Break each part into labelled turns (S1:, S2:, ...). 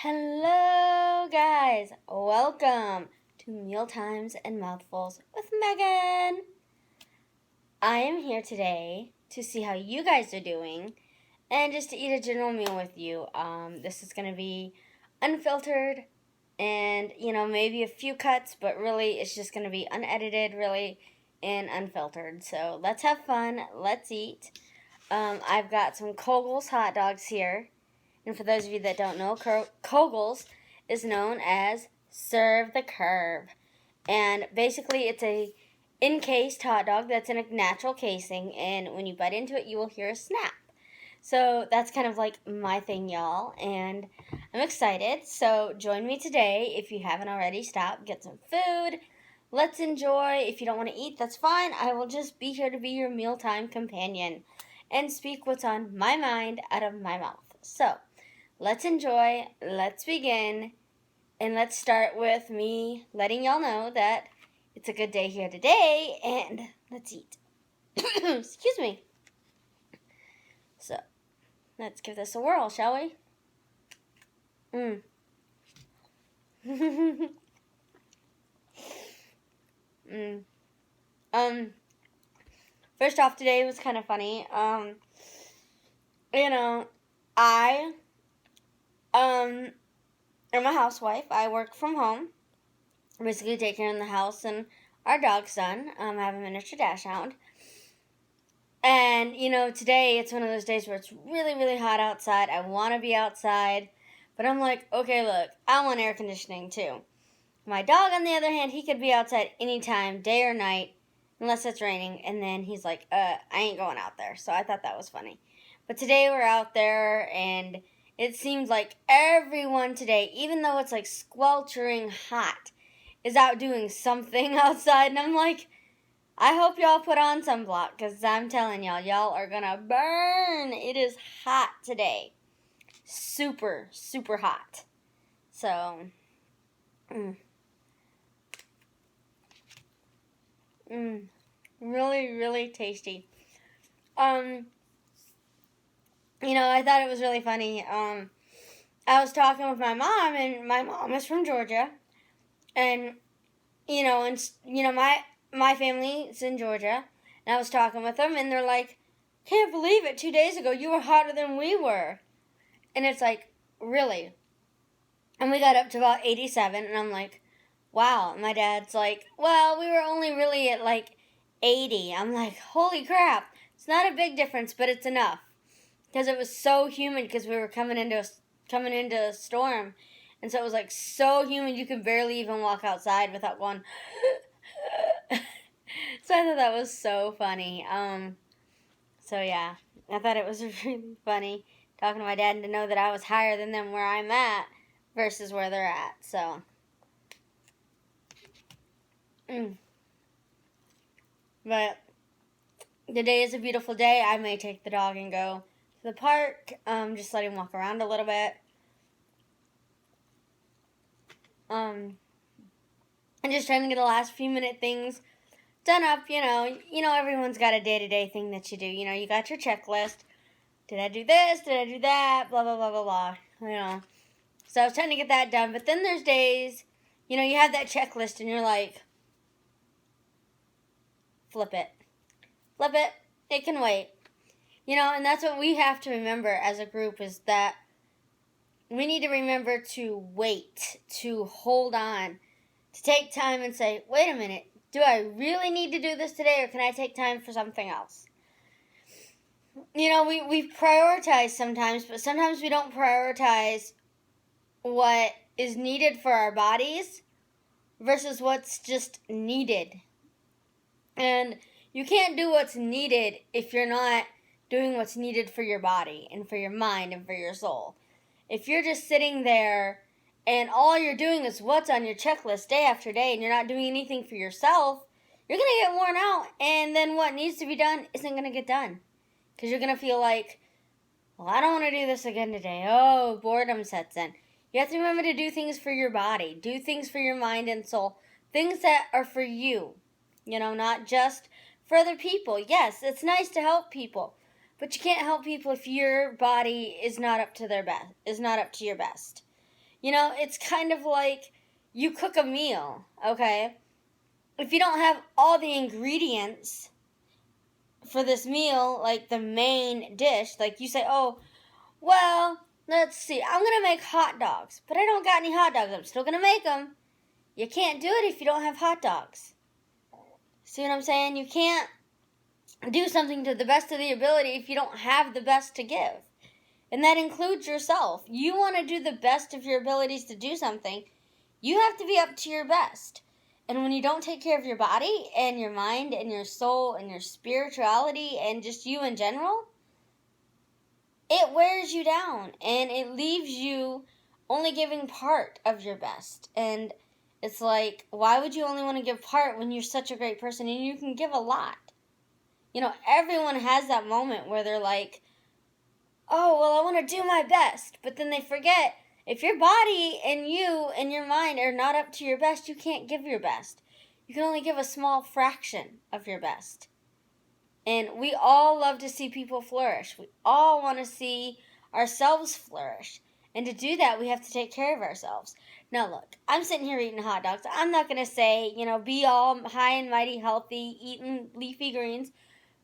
S1: Hello, guys. Welcome to Mealtimes and Mouthfuls with Megan. I am here today to see how you guys are doing and just to eat a general meal with you. This is going to be unfiltered and, maybe a few cuts, but really it's just going to be unedited, really, and unfiltered. So let's have fun. Let's eat. I've got some Kogel's hot dogs here. And for those of you that don't know, Kogel's is known as Serve the Curve. And basically it's a encased hot dog that's in a natural casing, and when you bite into it, you will hear a snap. So that's kind of like my thing, y'all, and I'm excited. So join me today. If you haven't already, stop, get some food. Let's enjoy. If you don't want to eat, that's fine. I will just be here to be your mealtime companion and speak what's on my mind out of my mouth. So let's enjoy, let's begin, and let's start with me letting y'all know that it's a good day here today, and let's eat. Excuse me. So, let's give this a whirl, shall we? First off, today was kind of funny. I I'm a housewife. I work from home. Basically take care of the house and our dog's son. I have a miniature dachshund. And, today it's one of those days where it's really, really hot outside. I want to be outside. But I'm like, okay, look, I want air conditioning too. My dog, on the other hand, he could be outside anytime, day or night, unless it's raining. And then he's like, I ain't going out there. So I thought that was funny. But today we're out there, and it seems like everyone today, even though it's like squelching hot, is out doing something outside. And I'm like, I hope y'all put on sunblock, because I'm telling y'all are going to burn. It is hot today. Super, super hot. So, really, really tasty. I thought it was really funny. I was talking with my mom, and my mom is from Georgia. And, my family's in Georgia. And I was talking with them, and they're like, can't believe it, 2 days ago you were hotter than we were. And it's like, really? And we got up to about 87, and I'm like, wow. And my dad's like, well, we were only really at like 80. I'm like, holy crap. It's not a big difference, but it's enough. Because it was so humid, because we were coming into a storm. And so it was like so humid you could barely even walk outside without going. So I thought that was so funny. So yeah, I thought it was really funny talking to my dad and to know that I was higher than them where I'm at versus where they're at. So, but today is a beautiful day. I may take the dog and go to the park. Just let him walk around a little bit. And just trying to get the last few minute things done up, everyone's got a day-to-day thing that you do. You got your checklist. Did I do this? Did I do that? Blah, blah, blah, blah, blah. So I was trying to get that done. But then there's days, you have that checklist and you're like, flip it. Flip it. It can wait. And that's what we have to remember as a group, is that we need to remember to wait, to hold on, to take time and say, wait a minute, do I really need to do this today, or can I take time for something else? We prioritize sometimes, but sometimes we don't prioritize what is needed for our bodies versus what's just needed. And you can't do what's needed if you're not doing what's needed for your body and for your mind and for your soul. If you're just sitting there and all you're doing is what's on your checklist day after day, and you're not doing anything for yourself, you're going to get worn out, and then what needs to be done isn't going to get done. Because you're going to feel like, well, I don't want to do this again today. Oh, boredom sets in. You have to remember to do things for your body. Do things for your mind and soul. Things that are for you. Not just for other people. Yes, it's nice to help people. But you can't help people if your body is not up to their best, is not up to your best. It's kind of like you cook a meal, okay? If you don't have all the ingredients for this meal, like the main dish, like you say, oh, well, let's see, I'm going to make hot dogs, but I don't got any hot dogs. I'm still going to make them. You can't do it if you don't have hot dogs. See what I'm saying? You can't do something to the best of the ability if you don't have the best to give. And that includes yourself. You want to do the best of your abilities to do something. You have to be up to your best. And when you don't take care of your body and your mind and your soul and your spirituality and just you in general, it wears you down and it leaves you only giving part of your best. And it's like, why would you only want to give part when you're such a great person and you can give a lot? Everyone has that moment where they're like, oh, well, I want to do my best. But then they forget, if your body and you and your mind are not up to your best, you can't give your best. You can only give a small fraction of your best. And we all love to see people flourish. We all want to see ourselves flourish. And to do that, we have to take care of ourselves. Now, look, I'm sitting here eating hot dogs. I'm not going to say, be all high and mighty healthy, eating leafy greens.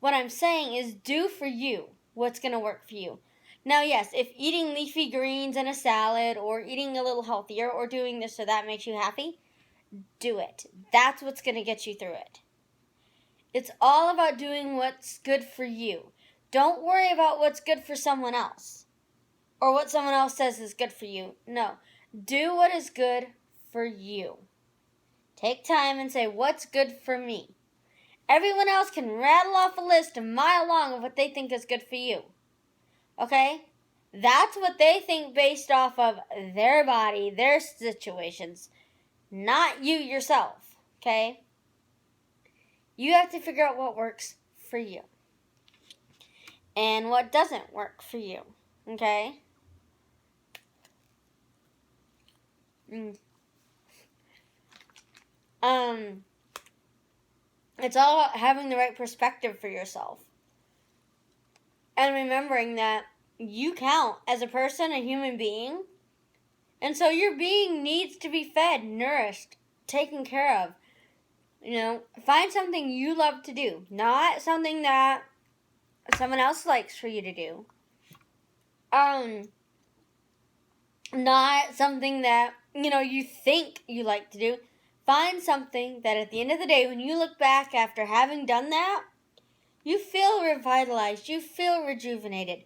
S1: What I'm saying is do for you what's going to work for you. Now, yes, if eating leafy greens and a salad or eating a little healthier or doing this or that makes you happy, do it. That's what's going to get you through it. It's all about doing what's good for you. Don't worry about what's good for someone else or what someone else says is good for you. No, do what is good for you. Take time and say, what's good for me? Everyone else can rattle off a list a mile long of what they think is good for you. Okay? That's what they think based off of their body, their situations, not you yourself. Okay? You have to figure out what works for you and what doesn't work for you. Okay? It's all about having the right perspective for yourself. And remembering that you count as a person, a human being. And so your being needs to be fed, nourished, taken care of. Find something you love to do. Not something that someone else likes for you to do. Not something that, you think you like to do. Find something that at the end of the day, when you look back after having done that, you feel revitalized, you feel rejuvenated,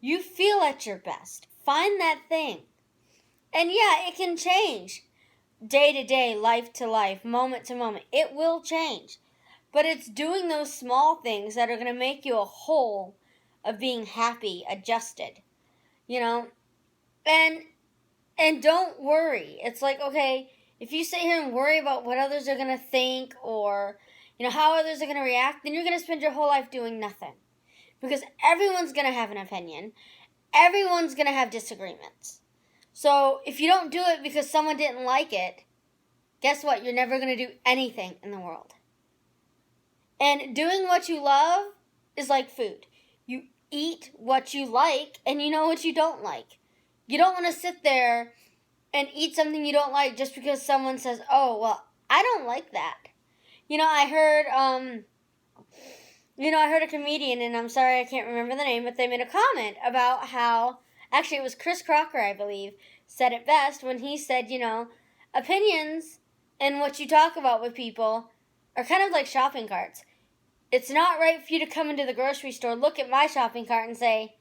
S1: you feel at your best. Find that thing. And yeah, it can change day to day, life to life, moment to moment. It will change. But it's doing those small things that are going to make you a whole of being happy, adjusted. And don't worry. It's like, okay, if you sit here and worry about what others are going to think or, how others are going to react, then you're going to spend your whole life doing nothing. Because everyone's going to have an opinion. Everyone's going to have disagreements. So if you don't do it because someone didn't like it, guess what? You're never going to do anything in the world. And doing what you love is like food. You eat what you like and you know what you don't like. You don't want to sit there and eat something you don't like just because someone says, oh, well, I don't like that. I heard a comedian, and I'm sorry I can't remember the name, but they made a comment about how, actually it was Chris Crocker, I believe, said it best when he said, opinions and what you talk about with people are kind of like shopping carts. It's not right for you to come into the grocery store, look at my shopping cart and say,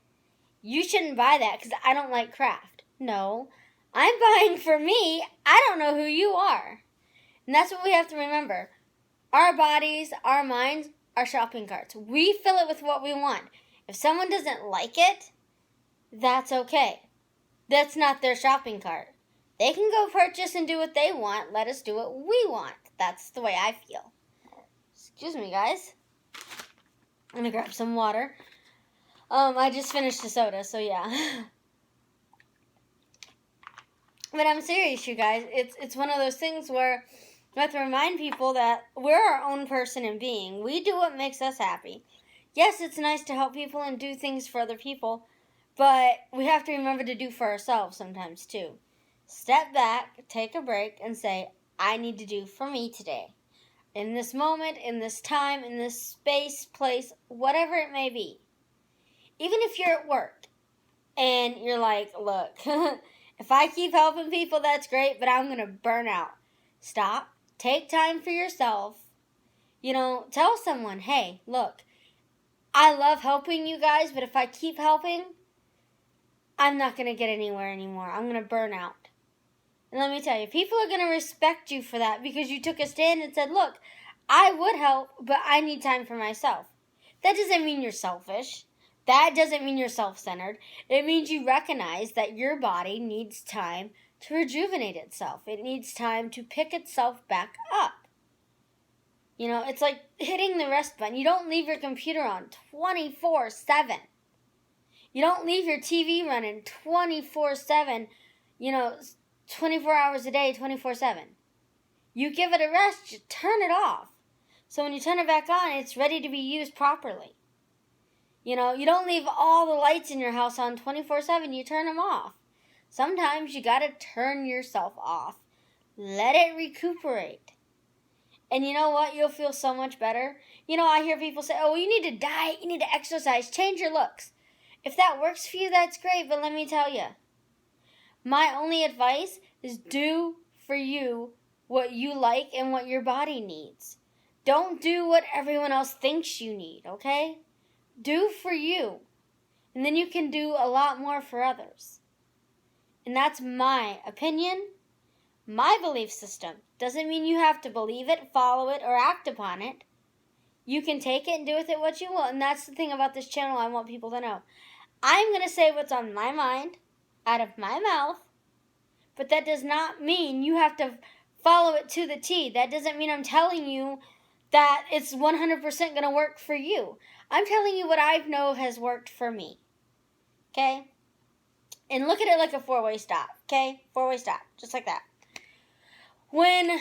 S1: you shouldn't buy that because I don't like craft. No, I'm buying for me. I don't know who you are. And that's what we have to remember. Our bodies, our minds, are shopping carts. We fill it with what we want. If someone doesn't like it, that's okay. That's not their shopping cart. They can go purchase and do what they want. Let us do what we want. That's the way I feel. Excuse me, guys. I'm going to grab some water. I just finished a soda, so yeah. But I'm serious, you guys. It's one of those things where we have to remind people that we're our own person and being. We do what makes us happy. Yes, it's nice to help people and do things for other people, but we have to remember to do for ourselves sometimes too. Step back, take a break, and say, I need to do for me today. In this moment, in this time, in this space, place, whatever it may be. Even if you're at work and you're like, look, if I keep helping people, that's great, but I'm going to burn out. Stop. Take time for yourself. Tell someone, hey, look, I love helping you guys, but if I keep helping, I'm not going to get anywhere anymore. I'm going to burn out. And let me tell you, people are going to respect you for that because you took a stand and said, look, I would help, but I need time for myself. That doesn't mean you're selfish. That doesn't mean you're self-centered. It means you recognize that your body needs time to rejuvenate itself. It needs time to pick itself back up. It's like hitting the rest button. You don't leave your computer on 24/7. You don't leave your TV running 24/7, 24 hours a day, 24/7. You give it a rest, you turn it off. So when you turn it back on, it's ready to be used properly. You don't leave all the lights in your house on 24/7, you turn them off. Sometimes you got to turn yourself off. Let it recuperate. And you know what? You'll feel so much better. I hear people say, oh, you need to diet, you need to exercise, change your looks. If that works for you, that's great, but let me tell you, my only advice is do for you what you like and what your body needs. Don't do what everyone else thinks you need, okay? Do for you. And then you can do a lot more for others. And that's my opinion, my belief system. Doesn't mean you have to believe it, follow it, or act upon it. You can take it and do with it what you will. And that's the thing about this channel I want people to know. I'm going to say what's on my mind, out of my mouth, but that does not mean you have to follow it to the T. That doesn't mean I'm telling you that it's 100% going to work for you. I'm telling you what I know has worked for me. Okay? And look at it like a four-way stop. Okay? Four-way stop. Just like that. When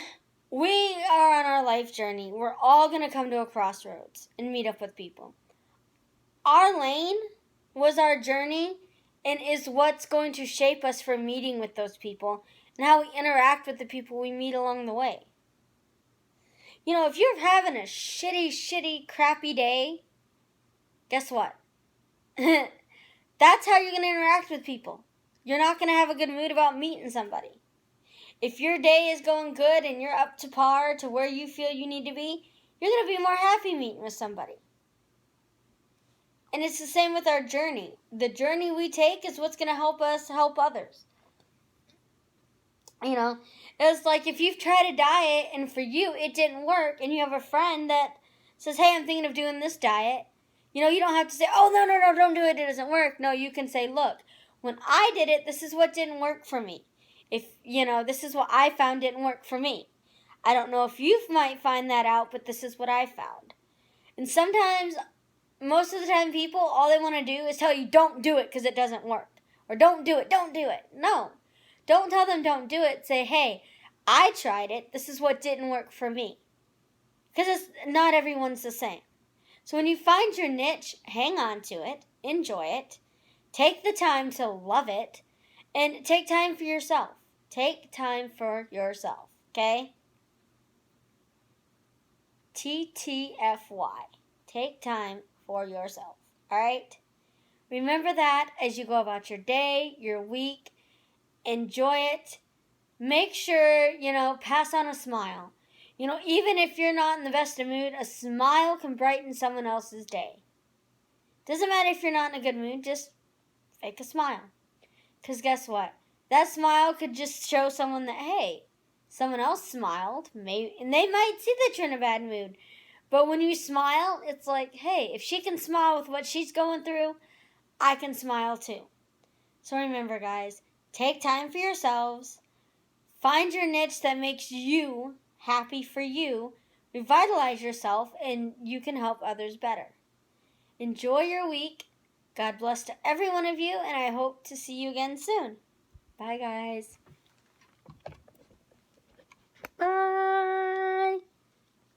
S1: we are on our life journey, we're all going to come to a crossroads and meet up with people. Our lane was our journey and is what's going to shape us for meeting with those people and how we interact with the people we meet along the way. If you're having a shitty, crappy day, guess what? That's how you're going to interact with people. You're not going to have a good mood about meeting somebody. If your day is going good and you're up to par to where you feel you need to be, you're going to be more happy meeting with somebody. And it's the same with our journey. The journey we take is what's going to help us help others. It's like if you've tried a diet and for you it didn't work and you have a friend that says, hey, I'm thinking of doing this diet. You don't have to say, oh, no, don't do it. It doesn't work. No, you can say, look, when I did it, this is what didn't work for me. This is what I found didn't work for me. I don't know if you might find that out, but this is what I found. And sometimes, most of the time, people, all they want to do is tell you, don't do it because it doesn't work. Or don't do it. No. Don't tell them don't do it. Say, hey, I tried it. This is what didn't work for me. Because not everyone's the same. So when you find your niche, hang on to it. Enjoy it. Take the time to love it. And take time for yourself. Take time for yourself. Okay? TTFY. Take time for yourself. Alright? Remember that as you go about your day, your week. Enjoy it. Make sure, pass on a smile. Even if you're not in the best of mood, a smile can brighten someone else's day. Doesn't matter if you're not in a good mood, just fake a smile. Because guess what? That smile could just show someone that, hey, someone else smiled, maybe, and they might see that you're in a bad mood. But when you smile, it's like, hey, if she can smile with what she's going through, I can smile too. So remember, guys, take time for yourselves. Find your niche that makes you happy for you. Revitalize yourself, and you can help others better. Enjoy your week. God bless to every one of you, and I hope to see you again soon. Bye, guys. Bye.